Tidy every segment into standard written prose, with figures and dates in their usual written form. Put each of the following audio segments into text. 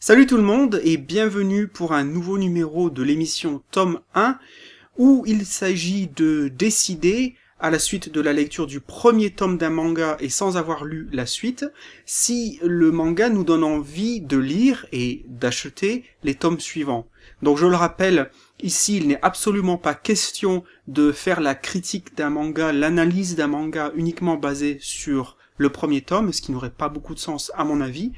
Salut tout le monde et bienvenue pour un nouveau numéro de l'émission Tome 1 où il s'agit de décider, à la suite de la lecture du premier tome d'un manga et sans avoir lu la suite, si le manga nous donne envie de lire et d'acheter les tomes suivants. Donc je le rappelle, ici il n'est absolument pas question de faire la critique d'un manga, l'analyse d'un manga uniquement basée sur le premier tome, ce qui n'aurait pas beaucoup de sens à mon avis,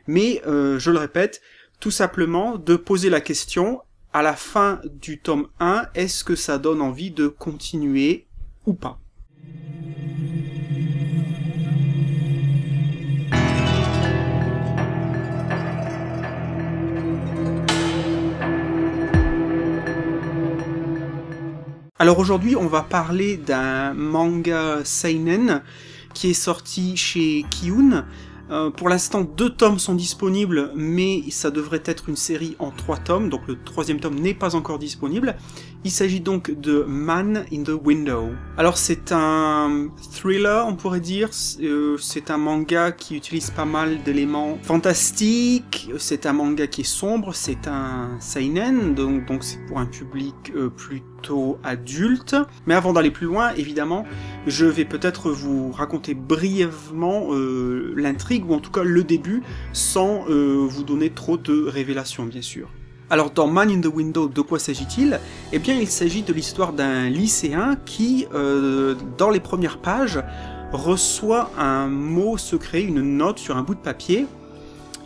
mais je le répète, tout simplement de poser la question, à la fin du tome 1, est-ce que ça donne envie de continuer ou pas? Alors aujourd'hui, on va parler d'un manga seinen qui est sorti chez Kiun. Pour l'instant, 2 tomes sont disponibles, mais ça devrait être une série en 3 tomes, donc le 3e tome n'est pas encore disponible. Il s'agit donc de Man in the Window. Alors c'est un thriller, on pourrait dire, c'est un manga qui utilise pas mal d'éléments fantastiques, c'est un manga qui est sombre, c'est un seinen, donc c'est pour un public plutôt adulte. Mais avant d'aller plus loin, évidemment, je vais peut-être vous raconter brièvement l'intrigue, ou en tout cas le début, sans vous donner trop de révélations, bien sûr. Alors dans Man in the Window, de quoi s'agit-il? Eh bien il s'agit de l'histoire d'un lycéen qui, dans les premières pages, reçoit un mot secret, une note sur un bout de papier,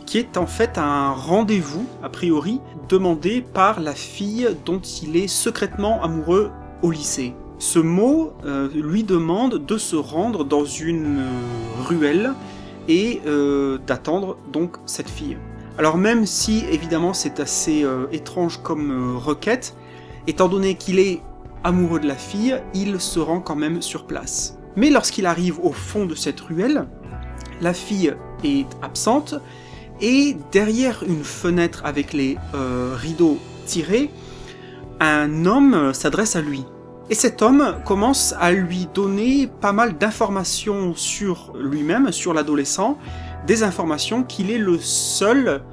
qui est en fait un rendez-vous, a priori, demandé par la fille dont il est secrètement amoureux au lycée. Ce mot lui demande de se rendre dans une ruelle et d'attendre donc cette fille. Alors même si évidemment c'est assez étrange comme requête, étant donné qu'il est amoureux de la fille, il se rend quand même sur place. Mais lorsqu'il arrive au fond de cette ruelle, la fille est absente, et derrière une fenêtre avec les rideaux tirés, un homme s'adresse à lui. Et cet homme commence à lui donner pas mal d'informations sur lui-même, sur l'adolescent, des informations qu'il est le seul,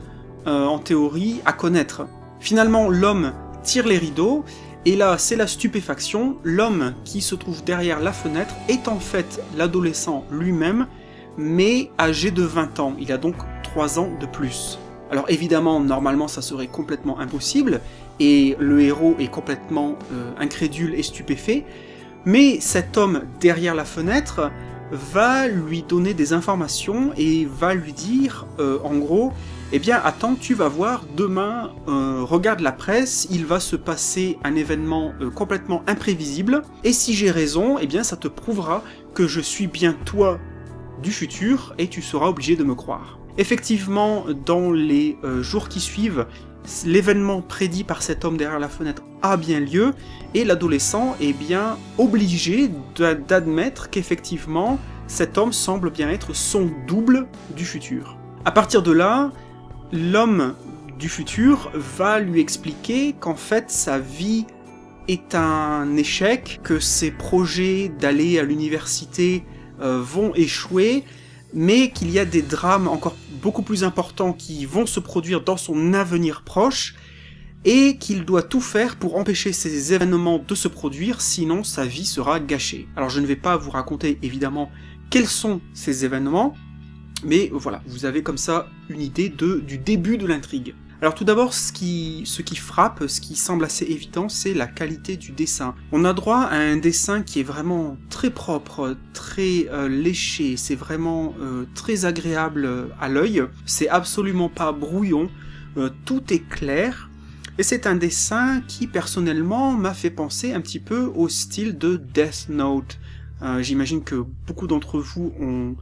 en théorie, à connaître. Finalement, l'homme tire les rideaux, et là, c'est la stupéfaction, l'homme qui se trouve derrière la fenêtre est en fait l'adolescent lui-même, mais âgé de 20 ans, il a donc 3 ans de plus. Alors évidemment, normalement, ça serait complètement impossible, et le héros est complètement incrédule et stupéfait, mais cet homme derrière la fenêtre va lui donner des informations et va lui dire, en gros, eh bien attends, tu vas voir, demain, regarde la presse, il va se passer un événement complètement imprévisible, et si j'ai raison, eh bien ça te prouvera que je suis bien toi du futur, et tu seras obligé de me croire. Effectivement, dans les jours qui suivent, l'événement prédit par cet homme derrière la fenêtre a bien lieu, et l'adolescent est bien obligé d'admettre qu'effectivement, cet homme semble bien être son double du futur. À partir de là, l'homme du futur va lui expliquer qu'en fait sa vie est un échec, que ses projets d'aller à l'université vont échouer, mais qu'il y a des drames encore beaucoup plus importants qui vont se produire dans son avenir proche, et qu'il doit tout faire pour empêcher ces événements de se produire, sinon sa vie sera gâchée. Alors je ne vais pas vous raconter évidemment quels sont ces événements, mais voilà, vous avez comme ça une idée du début de l'intrigue. Alors tout d'abord, ce qui frappe, ce qui semble assez évident, c'est la qualité du dessin. On a droit à un dessin qui est vraiment très propre, très léché, c'est vraiment très agréable à l'œil, c'est absolument pas brouillon, tout est clair, et c'est un dessin qui personnellement m'a fait penser un petit peu au style de Death Note. J'imagine que beaucoup d'entre vous ont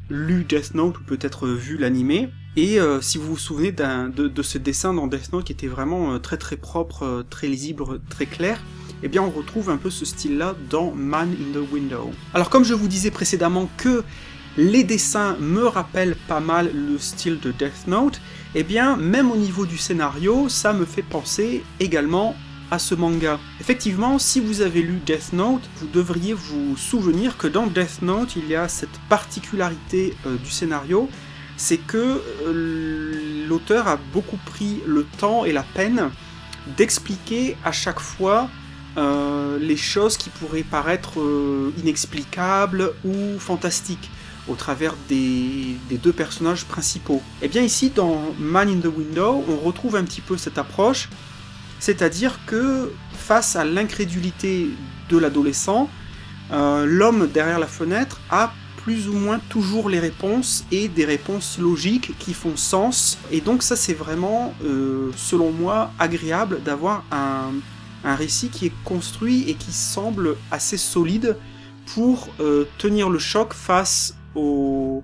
lu Death Note ou peut-être vu l'animé, et si vous vous souvenez de ce dessin dans Death Note qui était vraiment très très propre, très lisible, très clair, eh bien on retrouve un peu ce style-là dans Man in the Window. Alors comme je vous disais précédemment que les dessins me rappellent pas mal le style de Death Note, eh bien même au niveau du scénario, ça me fait penser également à ce manga. Effectivement, si vous avez lu Death Note, vous devriez vous souvenir que dans Death Note, il y a cette particularité du scénario, c'est que l'auteur a beaucoup pris le temps et la peine d'expliquer à chaque fois les choses qui pourraient paraître inexplicables ou fantastiques au travers des deux personnages principaux. Et bien ici, dans Man in the Window, on retrouve un petit peu cette approche, c'est-à-dire que face à l'incrédulité de l'adolescent, l'homme derrière la fenêtre a plus ou moins toujours les réponses, et des réponses logiques qui font sens, et donc ça c'est vraiment, selon moi, agréable d'avoir un récit qui est construit et qui semble assez solide pour tenir le choc face aux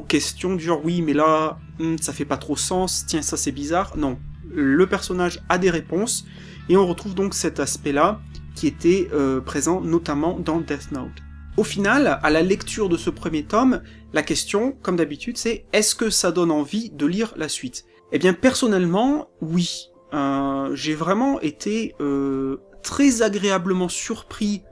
questions du genre oui mais là ça fait pas trop sens, tiens ça c'est bizarre. Non, le personnage a des réponses, et on retrouve donc cet aspect là qui était présent notamment dans Death Note. Au final, à la lecture de ce premier tome, la question, comme d'habitude, c'est est-ce que ça donne envie de lire la suite? Eh bien personnellement, oui. J'ai vraiment été très agréablement surpris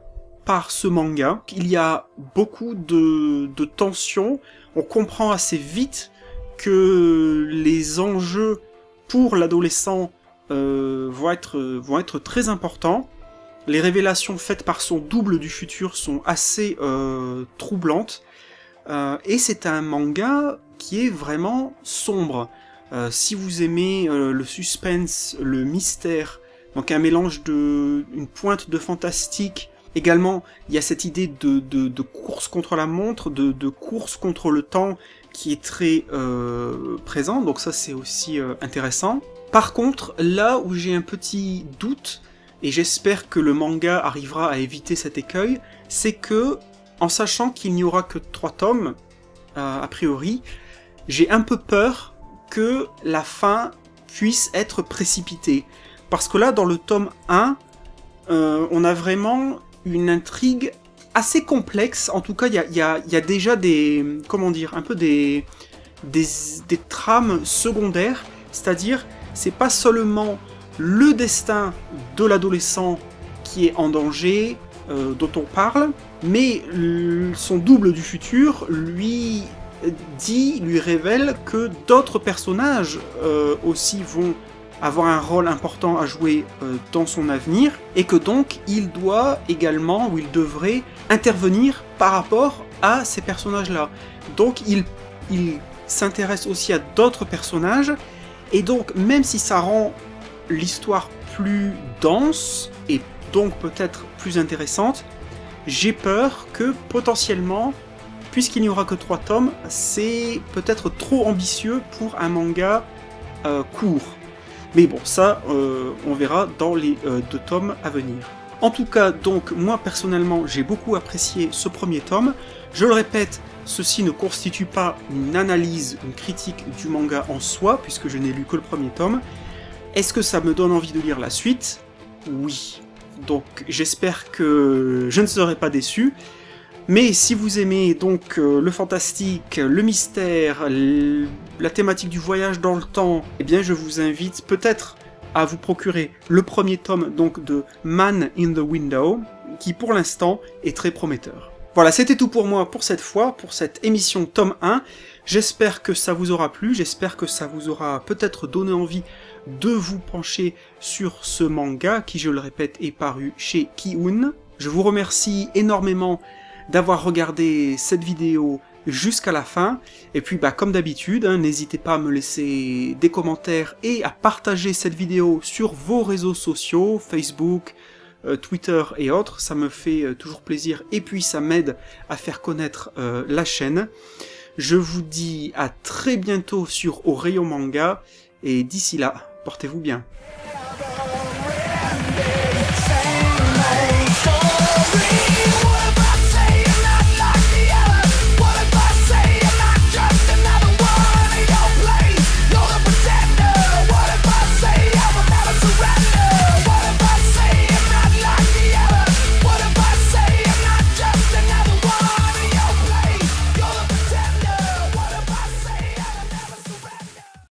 par ce manga. Il y a beaucoup de tensions, on comprend assez vite que les enjeux pour l'adolescent vont être très importants. Les révélations faites par son double du futur sont assez troublantes, et c'est un manga qui est vraiment sombre. Si vous aimez le suspense, le mystère, donc un mélange une pointe de fantastique. Également, il y a cette idée de course contre la montre, de course contre le temps qui est très présent, donc ça c'est aussi intéressant. Par contre, là où j'ai un petit doute, et j'espère que le manga arrivera à éviter cet écueil, c'est que, en sachant qu'il n'y aura que 3 tomes, a priori, j'ai un peu peur que la fin puisse être précipitée. Parce que là, dans le tome 1, on a vraiment une intrigue assez complexe. En tout cas, il y a déjà des... comment dire, un peu des trames secondaires. C'est-à-dire, c'est pas seulement le destin de l'adolescent qui est en danger, dont on parle, mais son double du futur lui révèle que d'autres personnages aussi vont avoir un rôle important à jouer dans son avenir, et que donc il doit également, ou il devrait, intervenir par rapport à ces personnages-là. Donc il s'intéresse aussi à d'autres personnages, et donc même si ça rend l'histoire plus dense, et donc peut-être plus intéressante, j'ai peur que potentiellement, puisqu'il n'y aura que 3 tomes, c'est peut-être trop ambitieux pour un manga court. Mais bon, ça, on verra dans les 2 tomes à venir. En tout cas, donc, moi personnellement, j'ai beaucoup apprécié ce premier tome. Je le répète, ceci ne constitue pas une analyse, une critique du manga en soi, puisque je n'ai lu que le premier tome. Est-ce que ça me donne envie de lire la suite? Oui. Donc j'espère que je ne serai pas déçu. Mais si vous aimez donc le fantastique, le mystère, la thématique du voyage dans le temps, eh bien je vous invite peut-être à vous procurer le premier tome donc de Man in the Window, qui pour l'instant est très prometteur. Voilà, c'était tout pour moi pour cette fois, pour cette émission tome 1. J'espère que ça vous aura plu, j'espère que ça vous aura peut-être donné envie de vous pencher sur ce manga qui, je le répète, est paru chez Ki-un. Je vous remercie énormément d'avoir regardé cette vidéo jusqu'à la fin, et puis comme d'habitude, n'hésitez pas à me laisser des commentaires et à partager cette vidéo sur vos réseaux sociaux, Facebook, Twitter et autres, ça me fait toujours plaisir, et puis ça m'aide à faire connaître la chaîne. Je vous dis à très bientôt sur Au Rayon Manga, et d'ici là, portez-vous bien. Sorry.